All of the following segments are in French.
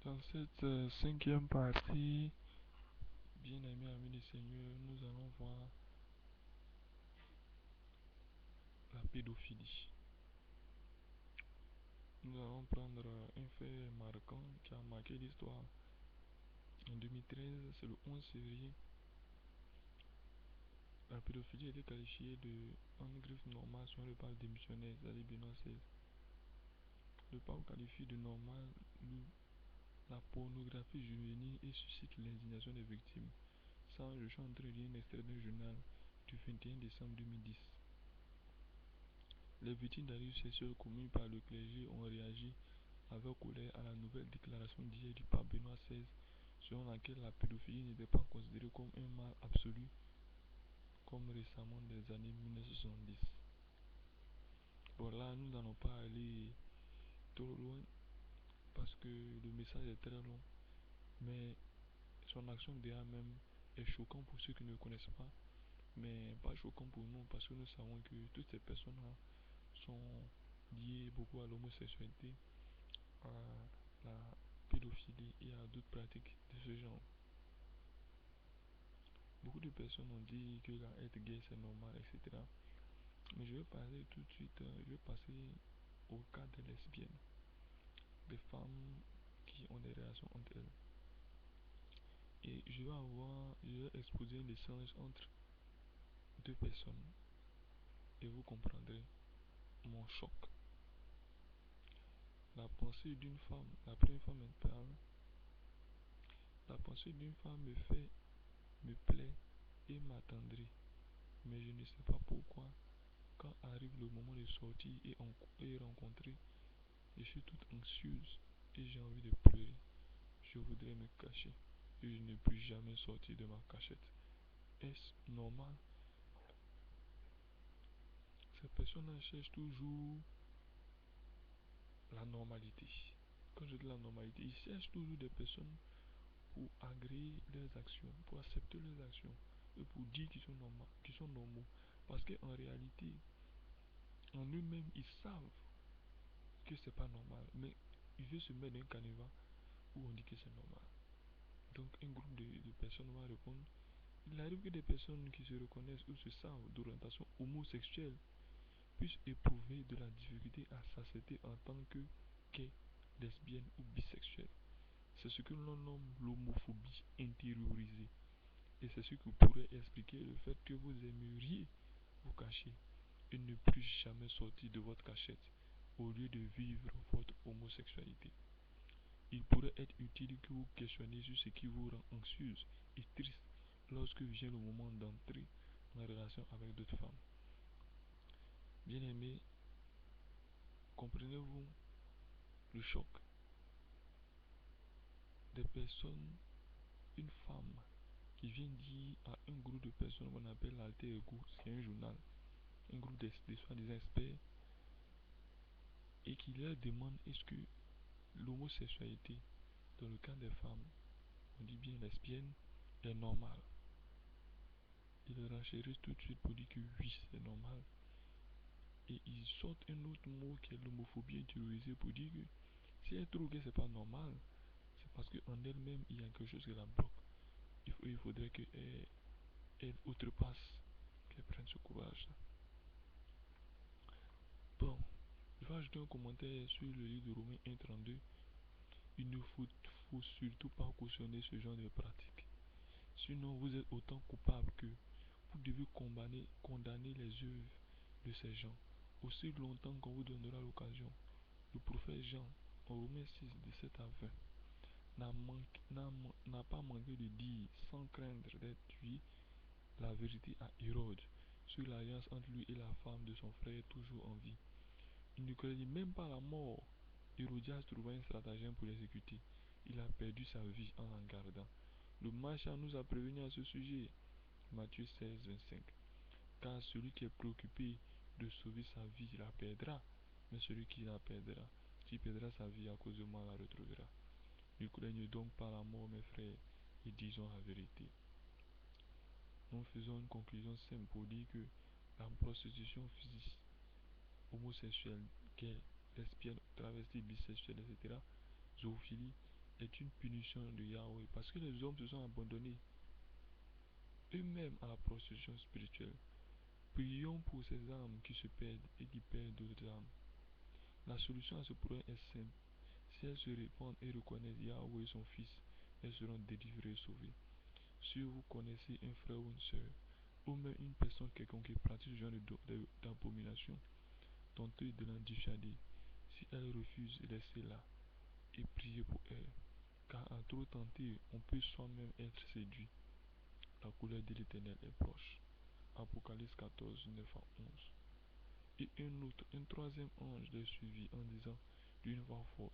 Dans cette cinquième partie, bien-aimés amis du Seigneur, nous allons voir la pédophilie. Nous allons prendre un fait marquant qui a marqué l'histoire. En 2013, c'est le 11 février, la pédophilie était qualifiée de en griffe normale sur le pape démissionnaire, c'est-à-dire Benoît XVI. Le pape qualifie de normal la pornographie juvénile et suscite l'indignation des victimes. Ça, je suis en train de lire un extrait d'un journal du 21 décembre 2010. Les victimes d'abus sexuels commis par le clergé ont réagi avec colère à la nouvelle déclaration d'hier du pape Benoît XVI, selon laquelle la pédophilie n'était pas considérée comme un mal absolu, comme récemment des années 1970. Bon, là, nous n'allons pas aller trop loin parce que le message est très long, mais son action derrière même est choquant pour ceux qui ne le connaissent pas, mais pas choquant pour nous parce que nous savons que toutes ces personnes-là sont liées beaucoup à l'homosexualité, à la pédophilie et à d'autres pratiques de ce genre. Beaucoup de personnes ont dit que être gay c'est normal, etc. Mais je vais parler tout de suite, je vais passer au cas des lesbiennes, des femmes qui ont des relations entre elles. Et je vais exposer un échange entre deux personnes et vous comprendrez mon choc. La pensée d'une femme, la première femme elle parle, la pensée d'une femme me plaît et m'attendrit, mais je ne sais pas pourquoi. Quand arrive le moment de sortir et rencontrer, je suis toute anxieuse et j'ai envie de pleurer. Je voudrais me cacher et je ne puis jamais sortir de ma cachette. Est-ce normal? Ces personnes-là cherchent toujours la normalité. Quand je dis la normalité, ils cherchent toujours des personnes pour agréer leurs actions, pour accepter leurs actions et pour dire qu'ils sont normaux. Parce qu'en réalité, en eux-mêmes, ils savent que c'est pas normal, mais ils veulent se mettre dans un canevas où on dit que c'est normal. Donc un groupe de personnes va répondre. Il arrive que des personnes qui se reconnaissent ou se savent d'orientation homosexuelle puissent éprouver de la difficulté à s'accepter en tant que gay, lesbienne ou bisexuelle. C'est ce que l'on nomme l'homophobie intériorisée. Et c'est ce qui pourrait expliquer le fait que vous aimeriez vous cacher et ne plus jamais sortir de votre cachette au lieu de vivre votre homosexualité. Il pourrait être utile que vous questionnez sur ce qui vous rend anxieuse et triste lorsque vient le moment d'entrer en relation avec d'autres femmes. Bien aimé, comprenez-vous le choc des personnes, une femme qui vient dire à un groupe de personnes qu'on appelle l'alter ego, c'est un journal, un groupe de soi-disant experts, et qui leur demande est-ce que l'homosexualité, dans le cas des femmes, on dit bien lesbienne, est normale. Ils renchérissent tout de suite pour dire que oui, c'est normal. Et ils sortent un autre mot qui est l'homophobie intériorisée pour dire que si elle trouve que c'est pas normal, c'est parce qu'en elle-même il y a quelque chose qui la bloque. Il faudrait qu'elle outrepasse, qu'elle prenne ce courage-là. Bon, je vais ajouter un commentaire sur le livre de Romains 1,32. Il ne faut surtout pas cautionner ce genre de pratique. Sinon, vous êtes autant coupable que vous devez condamner les œuvres de ces gens aussi longtemps qu'on vous donnera l'occasion. Le prophète Jean, en Romains 6, 17 à 20, n'a pas manqué de dire, sans craindre d'être tué, la vérité à Hérode sur l'alliance entre lui et la femme de son frère toujours en vie. Il ne craignit même pas la mort. Hérodias trouva un stratagème pour l'exécuter. Il a perdu sa vie en la gardant. Le marchand nous a prévenus à ce sujet. Matthieu 16, 25. Car celui qui est préoccupé de sauver sa vie la perdra, mais celui qui perdra sa vie à cause de moi la retrouvera. Ne craignez donc pas la mort, mes frères, et disons la vérité. Nous faisons une conclusion simple pour dire que la prostitution physique, homosexuelle, gay, lesbienne, travestie, bisexuelle, etc., zoophilie, est une punition de Yahweh parce que les hommes se sont abandonnés eux-mêmes à la prostitution spirituelle. Prions pour ces âmes qui se perdent et qui perdent d'autres âmes. La solution à ce problème est simple. Si elles se répandent et reconnaissent Yahweh son Fils, elles seront délivrées et sauvées. Si vous connaissez un frère ou une sœur, ou même une personne quelconque qui pratique ce genre d'abomination, tentez de l'en dissuader. Si elle refuse, laissez-la et priez pour elle. Car à trop tenter, on peut soi-même être séduit. La colère de l'Éternel est proche. Apocalypse 14, 9 à 11. Et un troisième ange les suivit en disant d'une voix forte,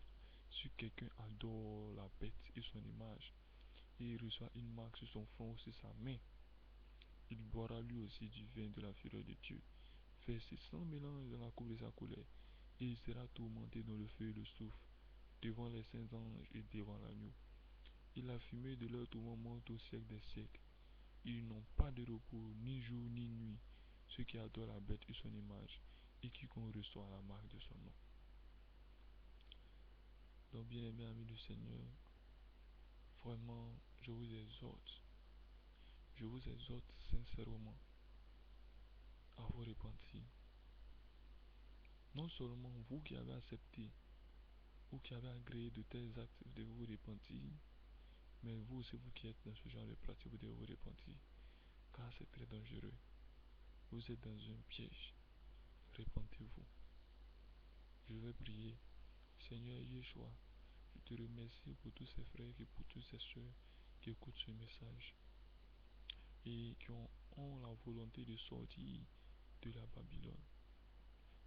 si quelqu'un adore la bête et son image, et il reçoit une marque sur son front ou sur sa main, il boira lui aussi du vin de la fureur de Dieu, versé sans mélange dans la coupe de sa colère, et il sera tourmenté dans le feu et le soufre, devant les saints anges et devant l'agneau. Et la fumée de leur tourment monte au siècle des siècles. Ils n'ont pas de repos, ni jour ni nuit, ceux qui adorent la bête et son image, et quiconque reçoit la marque de son nom. Donc, bien-aimés amis du Seigneur, vraiment, je vous exhorte sincèrement à vous repentir. Non seulement vous qui avez accepté ou qui avez agréé de tels actes, vous devez vous repentir, mais vous aussi, vous qui êtes dans ce genre de pratique, vous devez vous repentir, car c'est très dangereux. Vous êtes dans un piège. Repentez-vous. Je vais prier. Seigneur Yeshua, je te remercie pour tous ces frères et pour toutes ces soeurs qui écoutent ce message et qui ont la volonté de sortir de la Babylone,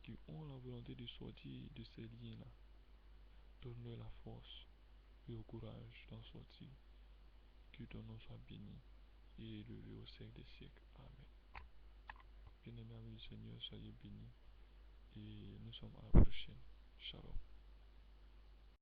qui ont la volonté de sortir de ces liens-là. Donne-leur la force et le courage d'en sortir. Que ton nom soit béni et élevé au siècle des siècles. Amen. Bien-aimés amis du Seigneur, soyez bénis et nous sommes à la prochaine.